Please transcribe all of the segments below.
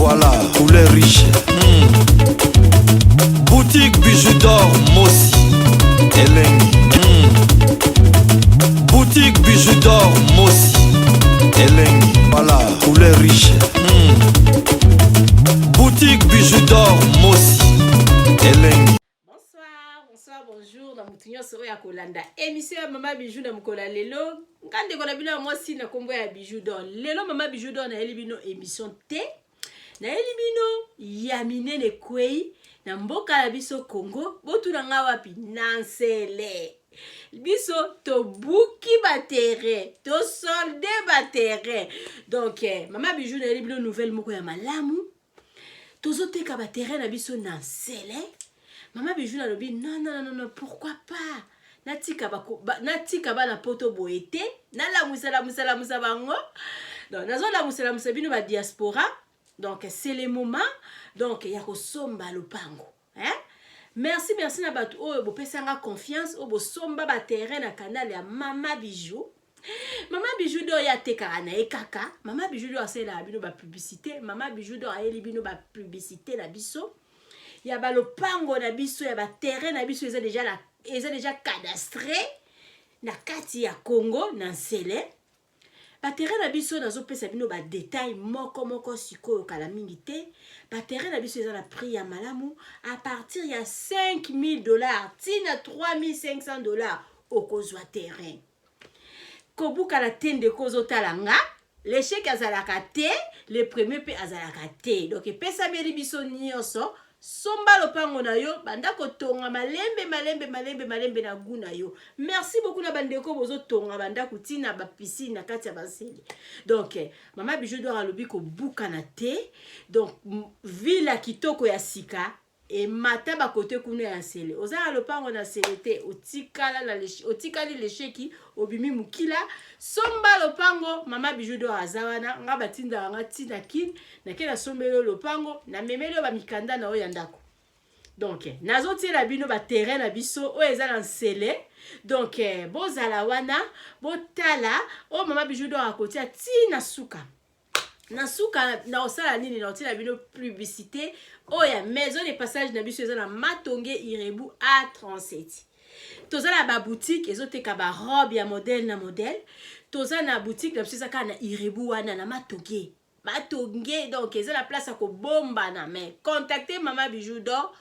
Voilà, poulet riche. Boutique bijoux d'or, Mossi, Elengi. Boutique bijoux d'or, Mossi, Elengi. Voilà, poulet riche. Boutique bijoux d'or, Mossi, Elengi. Bonsoir, bonjour. Na mutunyo soro ya kolanda. Émission ya Mama Bijou na mukola lelo. Ngande kola bino Mossi na kombo ya Bijou d'or. Lelo Mama Bijou d'or na elibino émission T. Na elibino ya minene kwei na mboka la biso Congo. Botu na nga wapi nansele. Biso to buki ba terrain, to solde ba terrain. Donc Mama Bijou na elibino nouvelle moko ya malamu. Tozo teka ba terrain na biso nansele. Mama Bijou na lobi non, pourquoi pas? Natika ba na poto boete, na la musa bango. Donc nazo la musa bino ba diaspora. Donc c'est le moment. Donc ya ko somba lopango, hein? Merci na batu o bo pesanga confiance o bo somba ba terrain na canal ya Mama Bijou. Mama Bijou do ya teka na ekaka. Mama Bijou do asela bino ba publicité. Mama Bijou do aeli bino ba publicité na biso. Ya ba lopango na biso ya ba terrain na biso eza déjà cadastré na kati ya Congo na Nsele. Ba terrain na biso nazo pesa bino ba détail moko sikoyo kala mingi te. Ba terrain na biso eza na prix ya malamu à partir ya $5,000 tina $3,500 okozwa terrain. Kobuka la tende kozo talanga. L'échec azalaka te, le premier pe azalaka te. Donc pesa beli biso nyonso. Somba lopango na yo, banda ko tonga malembe na guna yo. Merci beaucoup na bandeko bozo tonga banda kutina ba piscine na kati ya baseli. Donc Mama Bijou do alobi ko buka na te. Donc villa kitoko ya sika et mata ba kote kuna ya Nsele. Oza lopango na Nsele te, otikali lesheki obimi mukila. Somba lopango Mama Bijou do azawana nga batinda nga tina kin na kela sombelo lopango na memelo ba mikanda na oyandako. Donc nazo tiela bino ba terrain na biso o eza na Nsele. Donc bozala wana botala o Mama Bijou do akotia tina suka. Na suka na osala nini na otiela bino publicité o ya maison de passage na biso eza na Matonge Irebu A37. Toza na ba boutique ezoteka ba robe ya modèle na modèle. Toza na boutique na biso saka na Irebu wana na Matonge. Donc eza la place à ko bomba na mais contactez Mama Bijou d'or.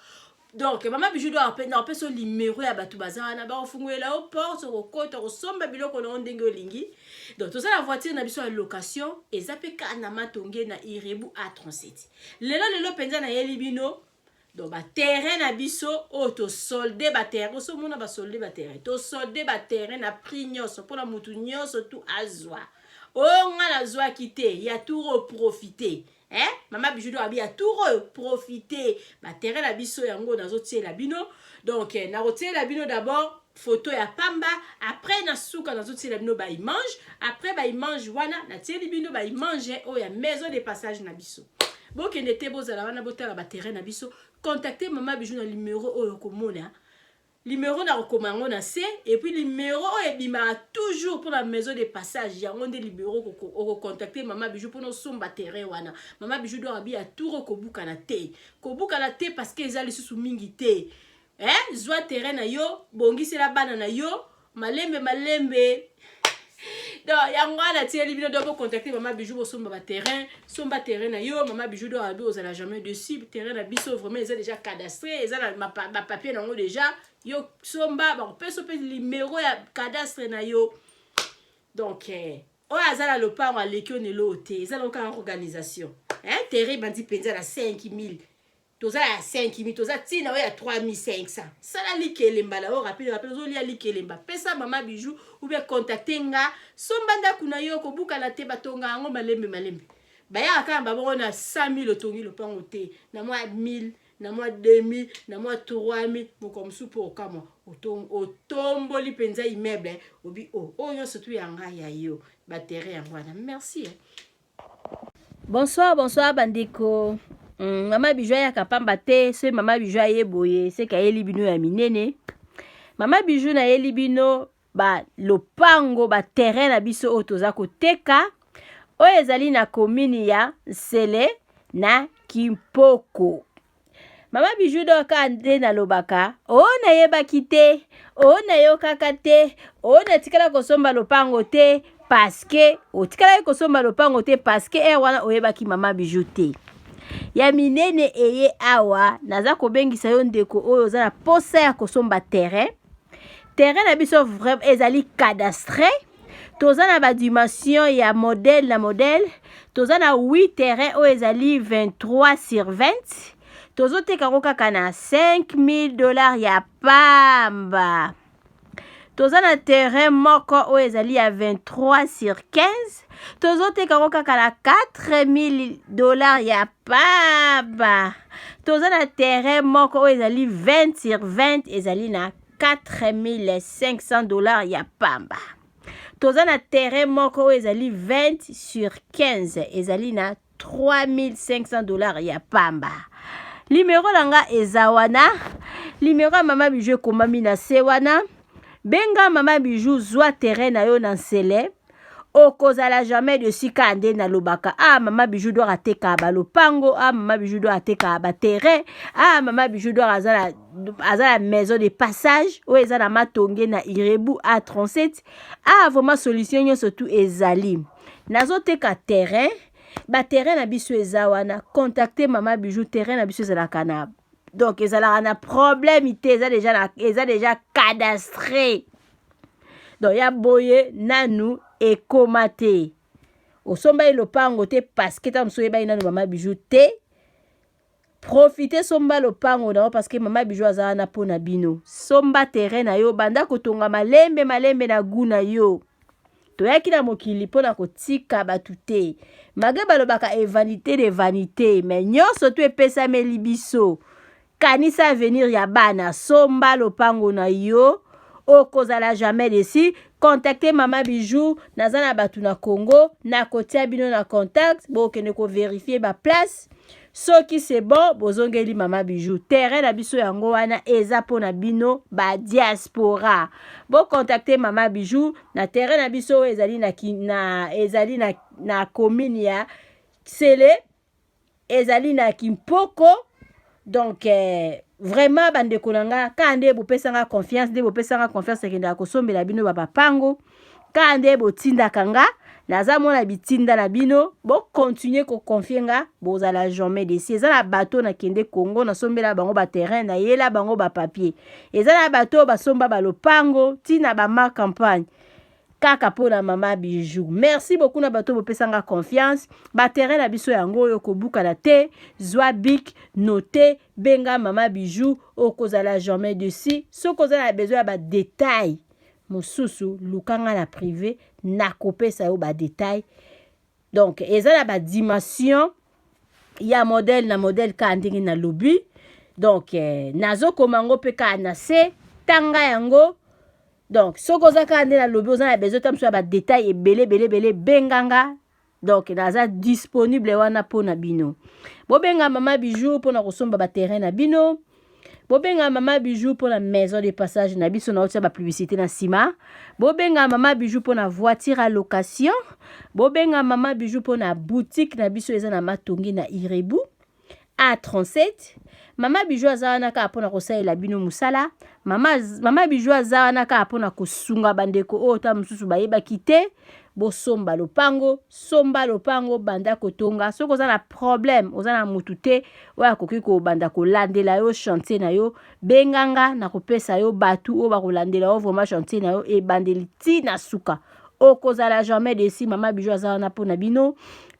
Donc Mama Bijou d'or na peso numéro ya batu bazana ba ofunguela au porte au côté au somba biloko na ndenge olingi. Donc toza la voiture na biso ya location ezapeka na Matonge na Irebu A37. Lelo penza na yelibino. Donc ba terrain na biso to solde ba terrain so mona ba solde ba terrain to solde ba terrain na prix nyonso pour la mutu nyonso tout azwa nga na zwa kite ya tout profiter Mama Bijou do abi ya tout profiter ba terrain na biso yango nazo tiela bino. Donc na rotiela bino d'abord photo ya pamba, après na suka nazo tiela bino ba image, après ba image wana na tieli bino ba image o ya maison de passage na biso. Bon n'était bozala wana botala ba terrain na biso. Contactez Mama Bijou na numéro oyo komona. Numéro na recomango na C et puis numéro oyo bima toujours pour la maison de passage. Yango nde numéro ko contacter Mama Bijou pour no somba terrain wana. Mama Bijou do abi a tout kobuka na te. Kobuka na te parce que ezali susu mingi te. Zwa terrain na yo, bongisi la bana na yo, malembe. Donc yango na tieli bino do contacter Mama Bijou bo somba somba terrain na yo. Mama Bijou do abi ozala jamais dessus terrain na biso vraiment ils ont déjà cadastré, ils ont ma papier nango déjà yo somba ba peso pe numéro ya cadastre na yo. Donc o azala lopango aleki onelo te ezala ka organisation terrain bandi penza na 5,000 toza ya 5,000 toza tina o ya 3,500 sala likelemba la o rapide zo lia likelemba pesa Mama Bijou ou bien contacter nga somba ndaku na yo ko buka na te batonga ngo malembe baya kamba bongo na 100,000 otongi lopango te na mwa 1,000 na mwa 2,000 na mwa 3,000 mokomsu pour kama otomboli penza immeuble obi oyo surtout ya nga ya yo ba terrain wana. Merci. Bonsoir bandeko. Mama Bijou ya kapamba te, c'est Mama Bijou ya boye, c'est ka elibino ya minene. Mama Bijou na elibino ba lopango ba terrain na biso otoza koteka. O ezali na commune ya Nsele na Kimpoko. Mama Bijou do kande na lobaka, o na yebaki te, o na yokaka te, o na tikala kosomba lopango te, paske, o tikala kosomba lopango te, paske wana oyebaki Mama Bijou te. Ya minene eye awa, naza kobengisa yo ndeko oyo za na posa ya kosomba terrain. Terrain na biso vraiment ezali cadastre. Toza na ba dimension ya modèle na modèle. Toza na 8 terrain oyo ezali 23/20. Tozo teka kaka na $5,000 ya pamba. Toza na terrain moko oyo ezali ya 23/15. Tozo teka kaka na $4,000 ya pamba. Toza na terrain moko oyo ezali 20/20 ezali na $4,500 ya pamba. Toza na terrain moko oyo ezali 20/15 ezali na $3,500 ya pamba. Numéro langa ezawana. Numéro ya Mama Bijou komami na se wana. Benga Mama Bijou zwa terrain na yo na nsele. Okozala jamais de sika ande na lobaka. Ah, Mama Bijou doit ateka ba lopango. Ah, Mama Bijou doit ateka ba terrain. Ah, Mama Bijou doit azala maison de passage. O ezala matonge na Irebu A37. Ah, vraiment solution yo surtout ezali. Nazo teka terrain. Ba terrain na biso ezawana. Contacter Mama Bijou terrain na biso ezalaka na. Donc ezalaka na problème ite eza déjà cadastré. Donc ya boye nanu ekomate. Osomba lopango te parce que ta msoye ba nanu Mama Bijou te. Profitez somba lopango na parce que Mama Bijou azana pona bino. Somba terrain na yo banda kotonga malembe na guna yo. Toyaki na mokili pona kotika batu te. Mage balobaka e vanité de vanité, mais nyonso to epesa meli biso. Kanisa venir ya bana somba lopango na yo. Okozala jamais desi. Contactez Mama Bijou nazana batu na Congo na kotia bino na contact bo kene ko vérifier ba place. Soki c'est bon bozongeli Mama Bijou terrain na biso yango wana eza pona bino ba diaspora. Bo contacter Mama Bijou na terrain na biso ezali na commune ya Sele ezali na Kimpoko. Donc vraiment bandeko nanga kande bo pesanga confiance kenda kosombela bino baba pango kande bo tinda kanga naza mona bitinda na bino bo continuer ko confienga bozala jamais desi eza na bateau na kende Congo na sombela bango ba terrain na yela bango ba papier eza na bateau basomba ba lopango tina ba ma campagne kaka pona Mama Bijou. Merci beaucoup na bateau bo pesanga confiance ba terrain na biso yango yo kobuka na te zwa bik noter benga Mama Bijou okozala jamais desi sokozala besoin ba détail mosusu lukanga na privé na kopesa yo ba détail. Donc ezala ba dimension ya modèle na modèle ka ndenge na lobi. Donc nazo komango pe ka na se tanga yango. Donc sokoza ka ndenge na lobi ozana besoin tamso ba détail ebele benganga. Donc naza disponible wana pona bino. Bo benga Mama Bijou pona kosomba ba terrain na bino. Bobenga Mama Bijou pour la maison de passage na biso na ba publicité na sima. Bobenga Mama Bijou pour la voiture à location. Bobenga Mama Bijou pour la boutique na biso eza na matongi na Irebu A37. Mama Bijou azana ka pona kosaela bino musala. Mama Bijou azana ka pona kosunga bandeko o ta mususu bayeba kite. Bo somba lopango banda kotonga soko za na problème ozana mutute oya koki ko banda ko landela yo chantier na yo benganga na kopesa yo batu o ba ko landela yo vraiment chantier na yo e bandeli ti na suka okozala jamais desi Mama Bijou azana pona bino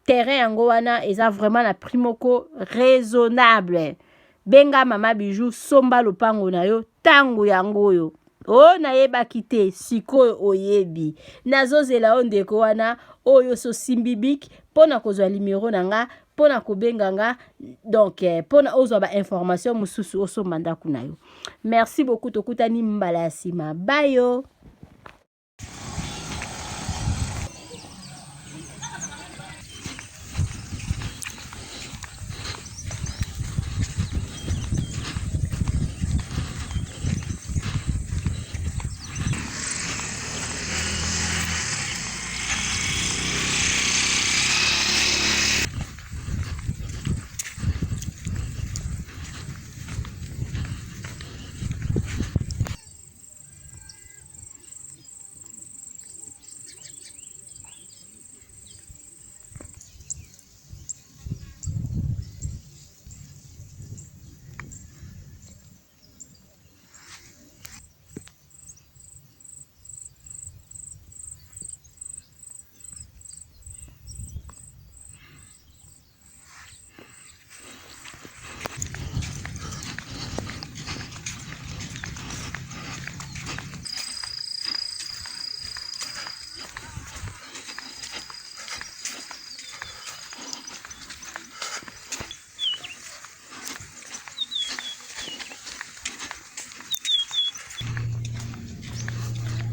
terrain yango wana eza vraiment na primoko raisonnable benga Mama Bijou somba lopango na yo tango yango yo. Oh na yeba kite sikoyo oyebi nazozela ondeko wana oyo so simbibik pona kozwa numéro nanga pona kobenganga donc pona ozwa ba information mususu oso manda kuna yo. Merci beaucoup tokutani mbala ya sima bayo.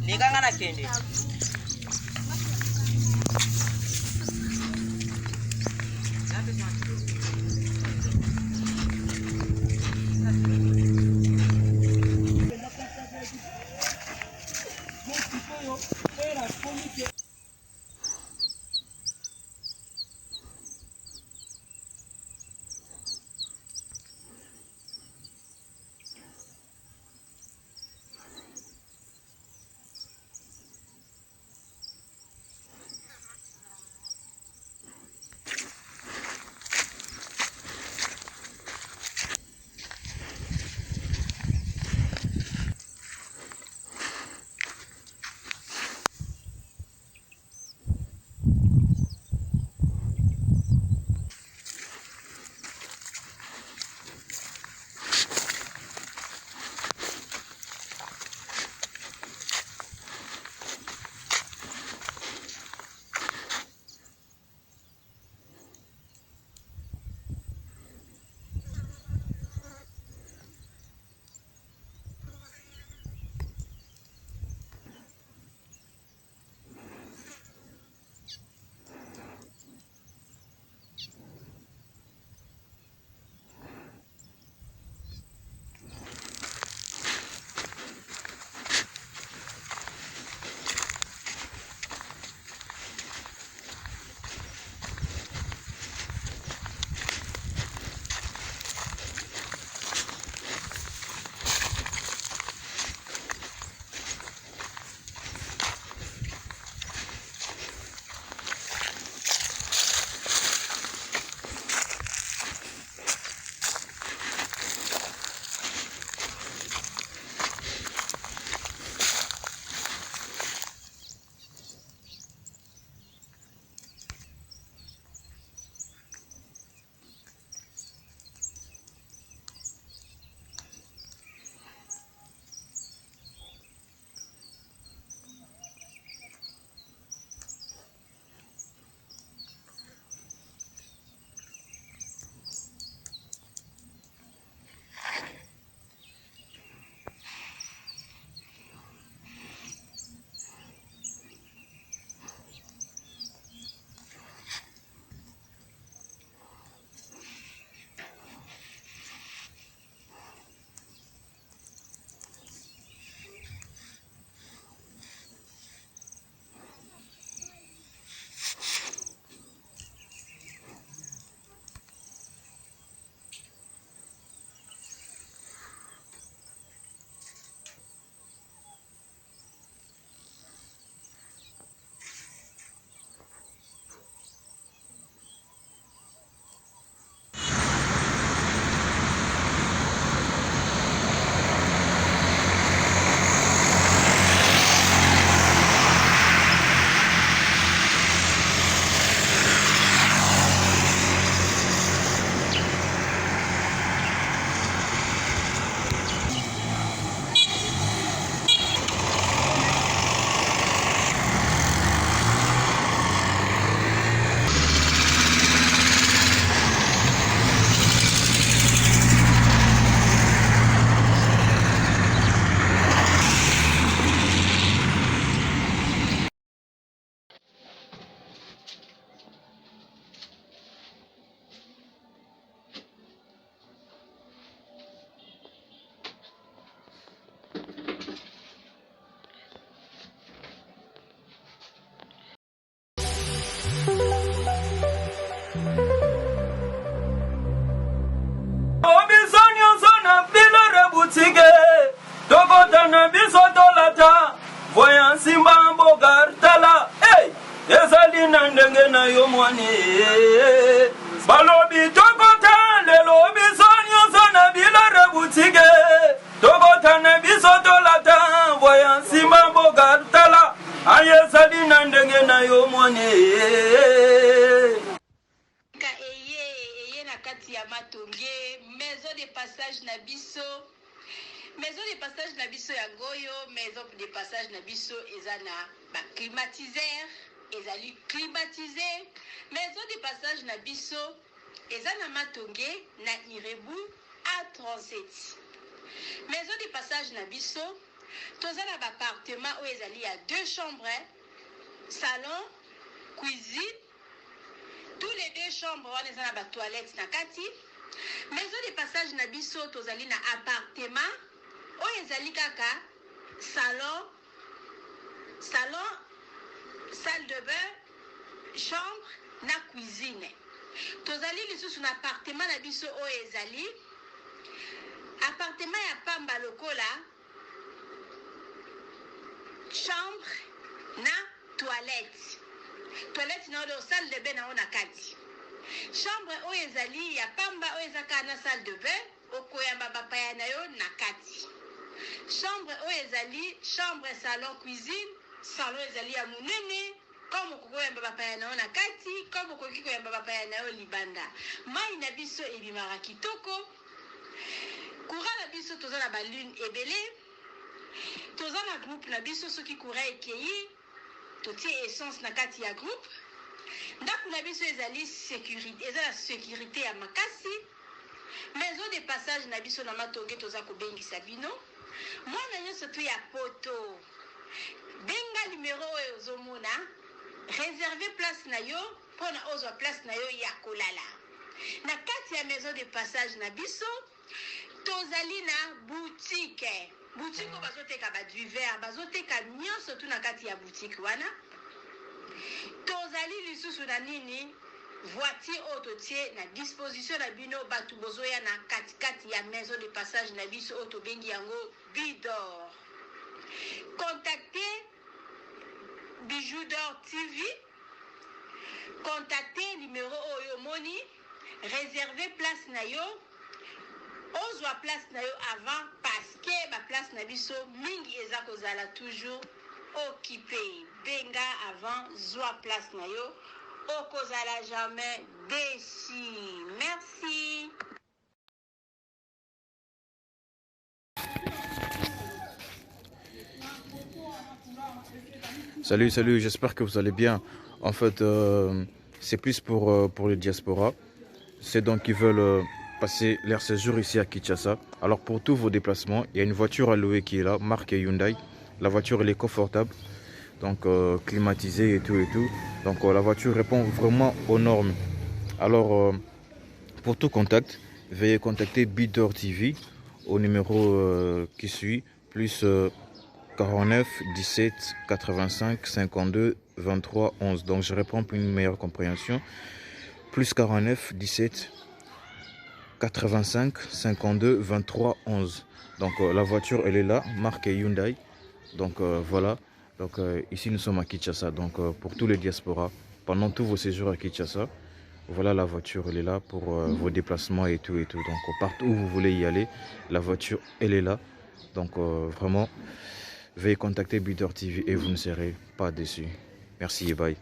Nikanga na kende. Balobi tokota lelobi sonyo sana bila rebutige tokota na bisoto lata voya sima bogartala ayesali na ndenge na yo mwane ka eye na kati ya matonge maison de passage na biso maison de passage na biso ya goyo maison de passage na biso ezana ba climatiseur ezali climatisé maison de passage na biso ezana matonge na Irebu A37 maison de passage na biso toza na appartement oyo ezali ya 2 chambres, salon, cuisine. Tous les 2 chambres wana eza na toilette na kati. Maison de passage na biso tozali na appartement oyo ezali kaka salon, salle de bain, chambre na cuisine. Tozali lisusu na appartement na biso oyo ezali appartement ya pamba lokola chambre na toilette. Toilette na oyo salle de bain na ona kati. Chambre oyo ezali ya pamba oyo ezaka na salle de bain okoyamba bapaya na yo na kati. Chambre oyo ezali chambre, salon, cuisine. Salon ezali ya munene comme okoyamba bapaya na yo na kati, comme okoki koyamba bapaya na yo libanda. Mai na biso ebimaka kitoko. Courant na biso toza na balune ebele. Toza na groupe na biso soki courant ekei totie essence na kati ya groupe. Ndako na biso ezali sécurité, eza la sécurité ya makasi. Maison de passage na biso na matonge toza kobengisa bino. Mwana nyonso tu ya poto benga numéro oyo ozomona, réserver place na yo mpona ozwa place na yo ya kolala. Na kati ya maison de passage na biso tozali na boutique. Boutique oyo bazoteka baduver, bazoteka nyonso tu na kati ya boutique wana. Tozali lisusu na nini voiture oyo totie na disposition na bino bato bozoya na katikati ya maison de passage na biso oyo tobengi yango Bidor. Contactez Bijou d'Or TV. Contactez numéro oyo moni, réservez place na yo. Ozwa place na yo avant parce que ba place na biso mingi eza kozala toujours occupé. Benga avant zwa place na yo. Okozala jamais déçu. Merci. Salut, j'espère que vous allez bien. En fait, c'est plus pour les diasporas. C'est donc qui veulent passer leur séjour ici à Kinshasa. Alors pour tous vos déplacements, il y a une voiture à louer qui est là, marque Hyundai. La voiture elle est confortable, donc climatisée et tout. Donc la voiture répond vraiment aux normes. Alors pour tout contact, veuillez contacter Bidor TV au numéro qui suit, plus 49 17 85 52 23 11. Donc je réponds pour une meilleure compréhension. Plus 49 17 85 52 23 11. Donc la voiture elle est là, marque Hyundai. Donc voilà. Donc ici nous sommes à Kinshasa. Donc pour tous les diasporas, pendant tous vos séjours à Kinshasa, voilà la voiture elle est là pour vos déplacements et tout. Donc partout où vous voulez y aller, la voiture elle est là. Donc vraiment, veuillez contacter Bidor TV et vous ne serez pas déçus. Merci et bye.